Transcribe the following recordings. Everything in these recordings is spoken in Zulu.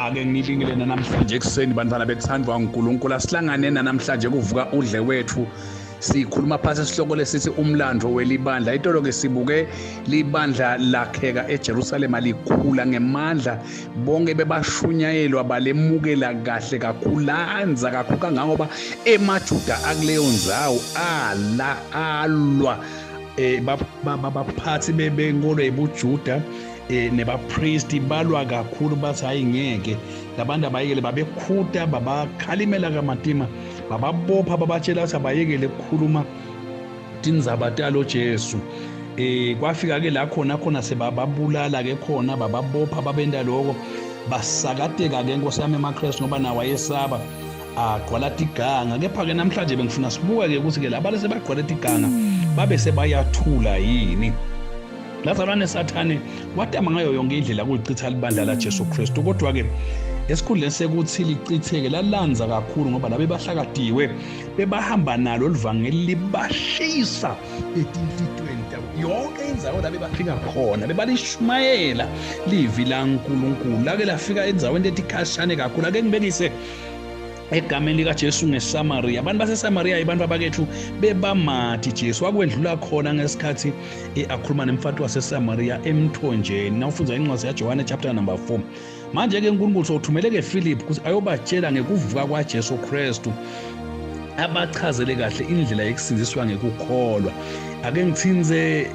Ake ngibingelele namhlanje ekuseni bantwana bekuthandwa uNkulunkulu, asihlangane namhlanje kuvuka udle wethu. Sikhuluma phasi isihloko lesithi umlando welibandla. Itolo ke sibuke libandla lakheka eJerusalema likhula ngemandla, bonke bebashunyayelwa balemukela kahle kakhulu, lanza kakhulu kangangoba emaJuda akuleyo ndzawo alwa baphathi benkolo ebuJuda nebapriesti balwa kakhulu bathi hayi ngeke labantu abayekele, babekhuta babakhalimela kamatima, bababopha babatshela ukuthi abayekele ukukhuluma tinzabatalo Jesu. Kwafika ke la khona sebababulala ke khona, bababopha babenda lokho, basakateka ke Nkosi yami emakrestu ngoba nawo wayesaba agqwala tiganga. Kepha ke namhlanje bengifuna sibuka ke ukuthi ke labantu sebagqwala tiganga babe sebayathula yini. Lazalwane sathane watama ngayo yonke indlela kulichitha libandla la Jesu Kristu, kodwa ke esikhundleni sekuthi lichitheke lalanza kakhulu ngoba labe bahlakadiwe bebahamba nalo livangeli libashisa etimfitweni yonke indzawo labe bafika khona bebalishumayela livi la uNkulunkulu. Lake lafika endzaweni etikhashane kakhulu. Ake ngibekise egameni likaJesu ngeSamaria. Abantu baseSamaria abantu abakethu bebamathi Jesu wakwendlula khona ngesikhathi akhuluma nemfati waseSamaria emthonjeni. Nawufunza incwadi yaJohane chapter number 4. Manje ke uNkulunkulu sothumele ke Philip ukuthi ayobatshela ngekuvuka kwaJesu Kristu, abachazele kahle indlela yokusindiswa ngekukholwa. Ake ngithinze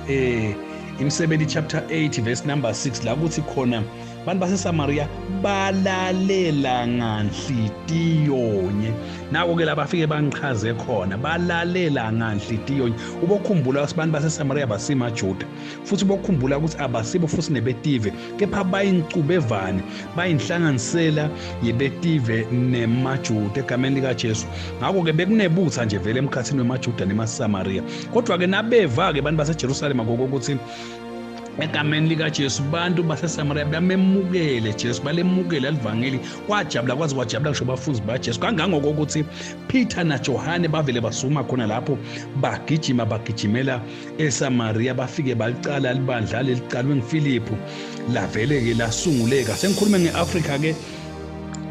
Imisebenzi chapter 8 verse number 6 la kuthi khona abantu baseSamaria balalela nganhlitiyonye. Nako ke labafike bangichaze khona balalela nganhlitiyonye. Ubokhumbula ukuthi abantu baseSamaria basimaJuda, futhi ubokhumbula ukuthi abasibo futhi nebetive, kepha bayincubevane bayinhlanganisela yebetive nemaJuda egameni likaJesu. Ngako ke bekunebutha nje vele emkhathini wemaJuda nemaSamaria, kodwa ke nabeva ke abantu baseJerusalema ngokuthi egameni likaJesu bantu baseSamaria bamemukele Jesu, balemukele alivangeli, kwajabula kwajabula ngisho bafuzi baJesu kangangokuthi Peter naJohane bavele basuma khona lapho bagijimela eSamaria, bafike balicala libandla lelicalwe nguFilipu lavele ke lasunguleka. Sengikhuluma ngeAfrika ke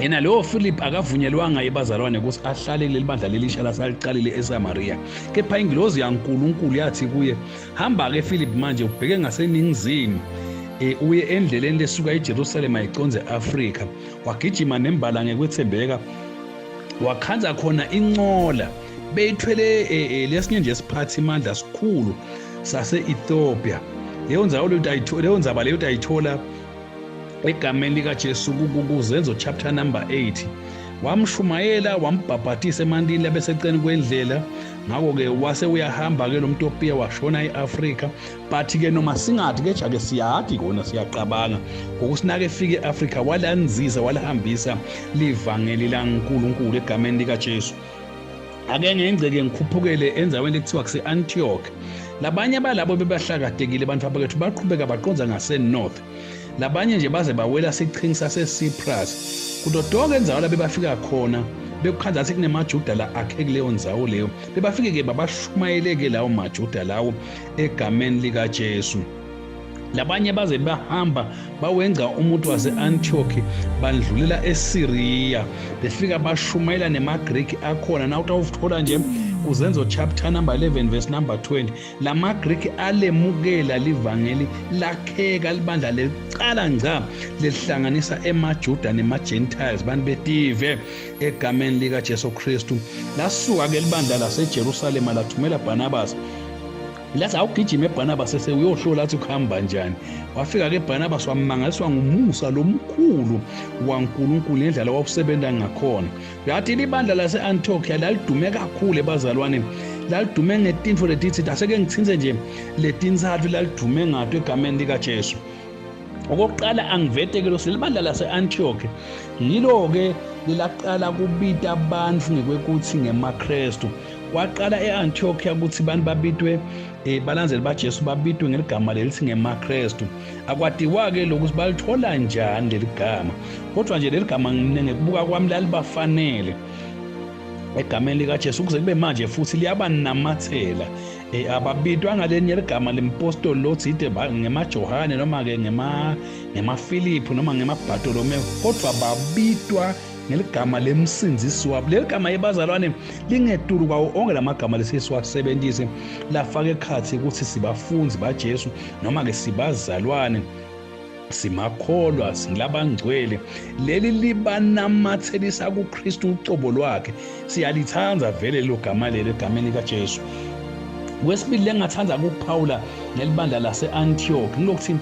yena lo Philip akavunyelwanga yebazalwane ukuthi ahlale kuleli bandla lelisha lasalicalile eSamaria, kepha ingilozi yaNkulunkulu yathi kuye, hamba ke Philip manje ubheke ngaseningizimu uye endleleni lesuka eJerusalema iconze eAfrika. Wagijima nembala ngekwethembeka, wakhanza khona inqola beyithwele lesinye nje siphathi imandla sikhulu sase-Ethiopia. Leyo ndzaba leyo ayithola egameni likaJesu kuzenzo chapter number 8. Wamshumayela wambhabhatisa emandini labeseceni kwendlela. Ngako ke wase uyahamba ke lo mtopiya washona eAfrika, but ke noma singathi ke jake siyathi kona siyaqabanga ngokusinake efike eAfrika walanzisa walahambisa livangeli laNkulunkulu egameni likaJesu. Ake ngengceke ngikhuphukele enzaweni ekuthiwa kuse-Antioch. Labanye balabo bebahlakadekile abantu abakethu baqhubeka baqonza ngase-north, labanye nje baze bawela siqhingi sase-Cyprus. Kudodonke indzawo la bebafika khona bekukhanza ukuthi kunemaJuda la akhe kuleyo ndzawo leyo, bebafike ke babashumayeleke lawo maJuda lawo egameni likaJesu. Labanye baze bahamba bawenza umuntu wase-Antioch bandlulela eSyria, befika bashumayela nemaGreek akhona. Na utawuthola nje kuzenzo chapter number 11 verse number 20, lamaGreek alemukela livangeli lakheka libandla lecala ngca lehlanganisa emaJuda nemaGentiles bantu betive egameni likaJesu Kristu. Lasuka ke libandla laseJerusalema lathumela Barnabas. Lathi awugijima eBarnabas uyohlola athi ukuhamba njani. Wafika ke Barnabas wamangaliswa ngumusa lomkhulu waNkulunkulu ngendlela wawusebenza ngakhona. Yathi libandla lase-Antioch lalidume kakhulu ebazalwane, lalidume ngetinto letithi aseke ngithinze nje letinzathu lalidume ngato egameni likaJesu. Okokuqala angiveteke lo silibandla lase-Antioch yilo ke lilaqala kubita abantu ngekwekuthi ngemaKristu. Waqala e-Antioch ukuthi abantu babitwe balandzeli baJesu babitwe ngeligama lelithi ngemaKristu. Akwadiwa ke lokuthi balithola njani leli gama, kodwa nje leli gama ngikubuka kwami lalibafanele egameni likaJesu ukuze kube manje futhi liyabanamathela ababitwa ngalenye igama lempostoli lothide ngemaJohane noma ke ngemaFilipu noma ngemaBartolomeo, kodwa babitwa ngeligama lemsinzisi wabo. Leli gama yebazalwane lingeduru kwawo onke lamagama lesisiwasebenzise lafaka ekhathi ukuthi sibafunzi baJesu noma ke sibazalwane, simakholwa, singilabangcwele. Leli libanamathelisa kuKristu ucobo lwakhe. Siyalithanza vele lo gama leli egameni likaJesu. Wesibili lengathanda kuPaula nelibandla lase-Antioch ngilokuthi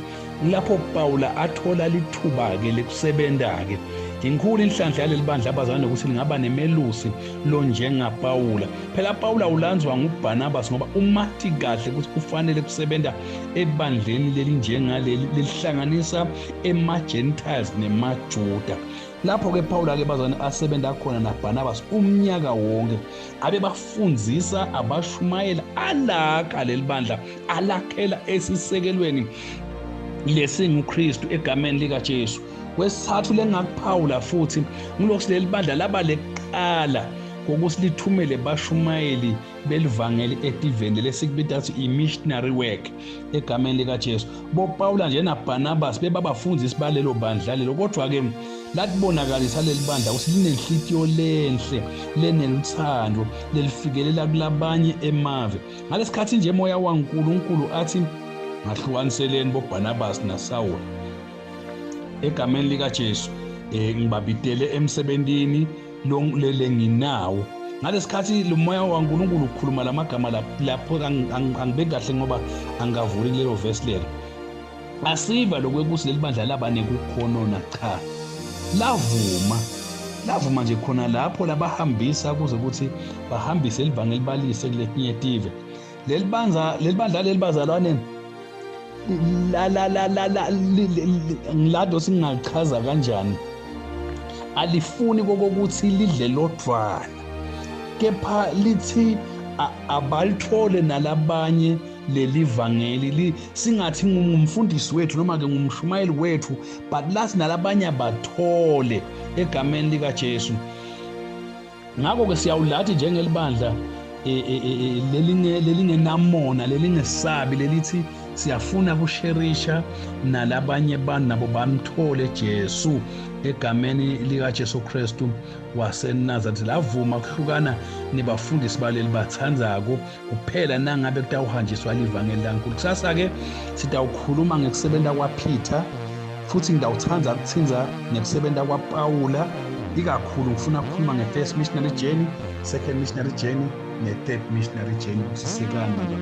lapho Paula athola lithuba ke lekusebenza ke. Inkulu inhlanhla yaleli bandla abazalwane ukuthi lingaba nemelusi lo njengaPaula. Phela Paula ulanzwa nguBarnabas ngoba umathi kahle ukuthi kufanele kusebenza ebandleni leli njengaleli lihlanganisa ema-Gentiles nemaJuda. Lapho ke Paula ke bazalwane asebenza khona naBarnabas umnyaka wonke, abe bafundzisa abashumayela alakha leli bandla, alakhela esisekelweni lesinguKristu egameni likaJesu. Wesithathu lengakuPaula futhi ngilokuthi leli bandla laba leqala kokuthi lithumele bashumayeli belivangeli etiveni lesikubita ukuthi i-missionary work egameni likaJesu. BoPaula nje naBarnabas bebabafundisi balelo bandla lelo, kodwa ke latibonakalisa leli bandla ukuthi linenhlitiyo lenhle, leneluthando, lelifikelela kulabanye emave. Ngalesikhathi nje moya waNkulunkulu athi ngahlukaniseleni boBarnabas naSawuli egameni likaJesu, ngibabitele emsebentini lele nginawo. Ngalesikhathi lo moya waNkulunkulu ukhuluma lamagama lapho angibeki kahle ngoba angavuli lelo verse lelo. Asiva lokwekuthi leli bandla laba nekukhonona cha. Lavuma nje khona lapho labahambisa kuze ukuthi bahambise elivangeli balise kuletinye tive. Leli bandla leli bazalwane ngilado singachaza kanjani, alifuni kokuthi lidle lodwana, kepha lithi abalithole nalabanye leli vangeli, singathi ngumfundisi wethu noma ke ngumshumayeli wethu, but lasi nalabanye abathole egameni likaJesu. Ngakho ke siyawulathi njengelibandla lelingenamona, lelingesabi, lelithi siyafuna kusherisha nalabanye bantu nabo bamthole Jesu egameni likaJesu Kristu waseNazaretha. Lavuma kuhlukana nebafundisi baleli bathandzako kuphela nangabe kutawuhanjiswa livangeli laNkulunkulu. Kusasa ke sitawukhuluma ngekusebenza kwaPeter, futhi ngidawuthanda ukuthinza ngekusebenza kwaPaula. Ikakhulu ngifuna ukukhuluma nge-first missionary journey, second missionary journey ne-third missionary journey. Sisekani nje.